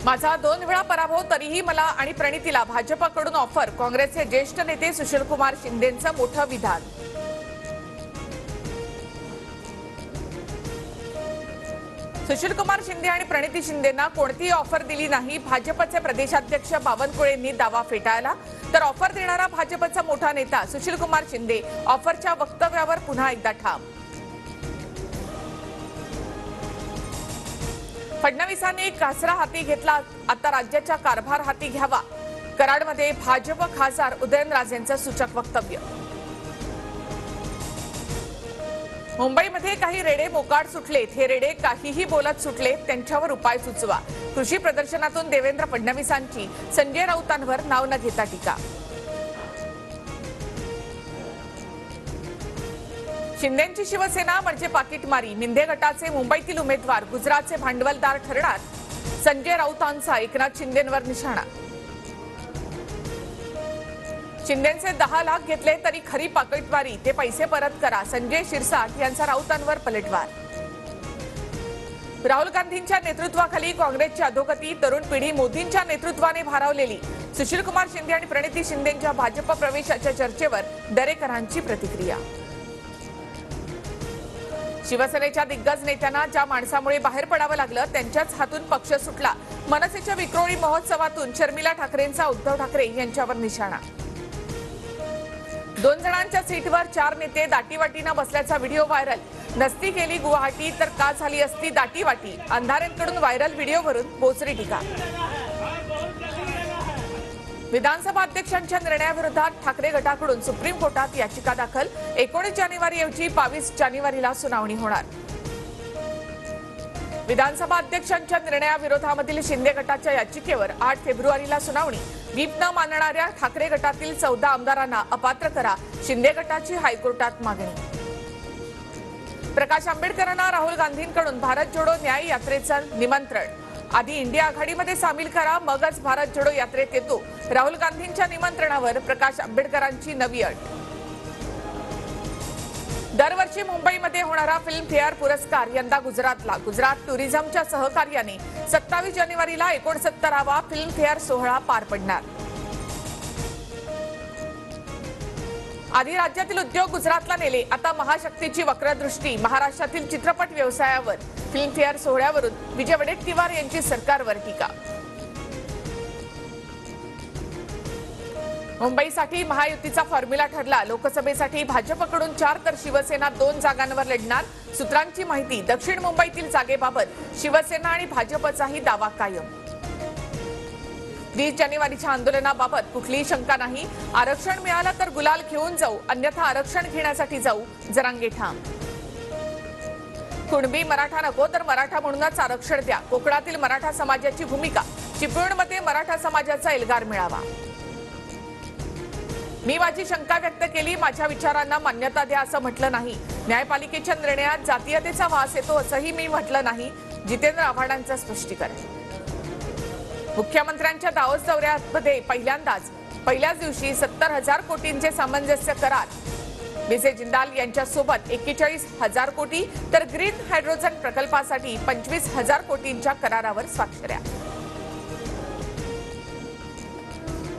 माझा 2 वेळा पराभव तरीही मला आणि प्रणितीला भाजपकडून ऑफर। काँग्रेसचे ज्येष्ठ नेते सुशीलकुमार शिंदेंचं मोठं विधान। सुशीलकुमार शिंदे आणि प्रणिती शिंदेंना कोणतीही ऑफर दिली नाही। भाजपचे प्रदेशाध्यक्ष बावनकुळेंनी दावा फेटाळला, तर ऑफर देणारा भाजपचा मोठा नेता सुशीलकुमार शिंदे ऑफरच्या वक्तव्यावर पुन्हा एकदा ठाम। फडणवीसांनी कासरा हाती घेतला, आता राज्याचा कारभार हाती घ्यावा। कराडमध्ये भाजप खासदार उदयनराजेंचं सूचक वक्तव्य। मुंबईमध्ये काही रेडे मोकाट सुटलेत, हे रेडे काहीही बोलत सुटले, त्यांच्यावर उपाय सुचवा। कृषी प्रदर्शनातून देवेंद्र फडणवीसांची संजय राऊतांवर नाव न घेता टीका। शिंदेंची शिवसेना म्हणजे पाकिटमारी, मिंदे गटाचे मुंबईतील उमेदवार गुजरातचे भांडवलदार ठरणार, संजय राऊतांचा एकनाथ शिंदेंवर निशाणा। शिंदेंचे 10 लाख घेतले तरी खरी पाकिटमारी, ते पैसे परत करा, संजय शिरसाट यांचा राऊतांवर पलटवार। राहुल गांधींच्या नेतृत्वाखाली काँग्रेसची अधोगती, तरुण पिढी मोदींच्या नेतृत्वाने भारावलेली, सुशीलकुमार शिंदे आणि प्रणिती शिंदेंच्या भाजप प्रवेशाच्या चर्चेवर दरेकरांची प्रतिक्रिया। शिवसेनेच्या दिग्गज नेत्यांना ज्या माणसामुळे बाहेर पडावं लागलं, त्यांच्याच हातून पक्ष सुटला। मनसेच्या विक्रोळी महोत्सवातून शर्मिला ठाकरेंचा उद्धव ठाकरे यांच्यावर निशाणा। 2 जणांच्या सीटवर 4 नेते दाटीवाटीनं बसल्याचा व्हिडिओ व्हायरल। नसती केली गुवाहाटी तर का झाली असती दाटीवाटी, अंधारेंकडून व्हायरल व्हिडिओवरून बोचरी टीका। विधानसभा अध्यक्षांच्या निर्णयाविरोधात ठाकरे गटाकडून सुप्रीम कोर्टात याचिका दाखल। 19 जानेवारीऐवजी 22 जानेवारीला सुनावणी होणार। विधानसभा अध्यक्षांच्या निर्णयाविरोधामधील शिंदे गटाच्या याचिकेवर 8 फेब्रुवारीला सुनावणी। व्हीप न मानणाऱ्या ठाकरे गटातील 14 आमदारांना अपात्र करा, शिंदे गटाची हायकोर्टात मागणी। प्रकाश आंबेडकरांना राहुल गांधींकडून भारत जोडो न्याय यात्रेचं निमंत्रण। आधी इंडिया आघाडीमध्ये सामील करा, मगच भारत जोडो यात्रेत येतो। राहुल गांधींच्या निमंत्रणावर प्रकाश आंबेडकरांची नवी अट। दरवर्षी मुंबईमध्ये होणारा फिल्मफेअर पुरस्कार यंदा गुजरातला। गुजरात टुरिझमच्या सहकार्याने 27 जानेवारीला 69वा फिल्मफेअर सोहळा पार पडणार। आधी राज्यातील उद्योग गुजरातला नेले, आता महाशक्तीची वक्रदृष्टी महाराष्ट्रातील चित्रपट व्यवसायावर। फिल्मफेअर सोहळ्यावरून विजय वडेट्टीवार यांची सरकारवर टीका। मुंबईसाठी महायुतीचा फॉर्म्युला ठरला, लोकसभेसाठी भाजपकडून 4 तर शिवसेना 2 जागांवर लढणार। सूत्रांची माहिती, दक्षिण मुंबईतील जागेबाबत शिवसेना आणि भाजपचाही दावा कायम। 20 जानेवारीच्या आंदोलनाबाबत कुठलीही शंका नाही, आरक्षण मिळालं तर गुलाल घेऊन जाऊ, अन्यथा आरक्षण घेण्यासाठी जाऊ, जरांगे ठाम। कुणबी मराठा नको तर मराठा म्हणूनच आरक्षण द्या, कोकणातील मराठा समाजाची भूमिका। चिपळूणमध्ये मराठा समाजाचा एल्गार मिळावा। मी माझी शंका व्यक्त केली, माझ्या विचारांना मान्यता द्या असं म्हटलं नाही। न्यायपालिकेच्या निर्णयात जातीयतेचा वास येतो असंही मी म्हटलं नाही, जितेंद्र आव्हाडांचं स्पष्टीकरण। मुख्यमंत्र्यांच्या दावोस दौऱ्यामध्ये पहिल्याच दिवशी 70,000 कोटींचे सामंजस्य करार। विजय जिंदाल यांच्यासोबत 41,000 कोटी तर ग्रीन हायड्रोजन प्रकल्पासाठी 25,000 कोटींच्या करारावर स्वाक्षऱ्या।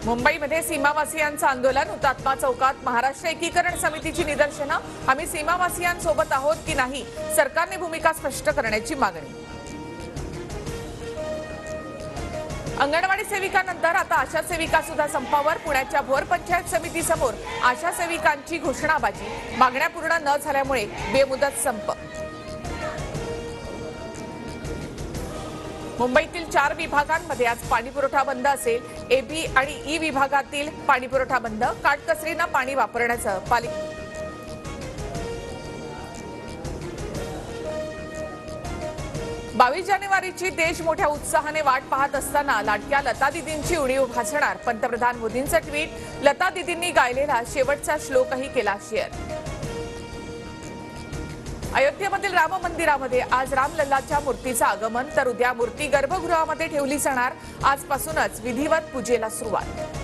मुंबईमध्ये सीमावासियांचं आंदोलन, हुतात्मा चौकात महाराष्ट्र एकीकरण समितीची निदर्शनं। आम्ही सीमावासियांसोबत आहोत की नाही, सरकारने भूमिका स्पष्ट करण्याची मागणी। अंगणवाडी सेविकांनंतर आता आशा सेविका सुद्धा संपावर। पुण्याच्या भोर पंचायत समितीसमोर आशा सेविकांची घोषणाबाजी, मागण्या पूर्ण न झाल्यामुळे बेमुदत संप। मुंबईतील 4 विभागांमध्ये आज पाणीपुरवठा बंद असेल। ए, बी आणि ई विभागातील पाणीपुरवठा बंद, काटकसरीनं पाणी वापरण्याचं पालिका। 22 जानेवारीची देश मोठ्या उत्साहाने वाट पाहत असताना लाडक्या लता दीदींची उणीव भासणार। पंतप्रधान मोदींचं ट्विट, लता दीदींनी गायलेला शेवटचा श्लोकही केला शेअर। अयोध्येमधील राम मंदिरामध्ये आज रामलल्लाच्या मूर्तीचं आगमन, तर उद्या मूर्ती गर्भगृहामध्ये ठेवली जाणार। आजपासूनच विधिवत पूजेला सुरुवात।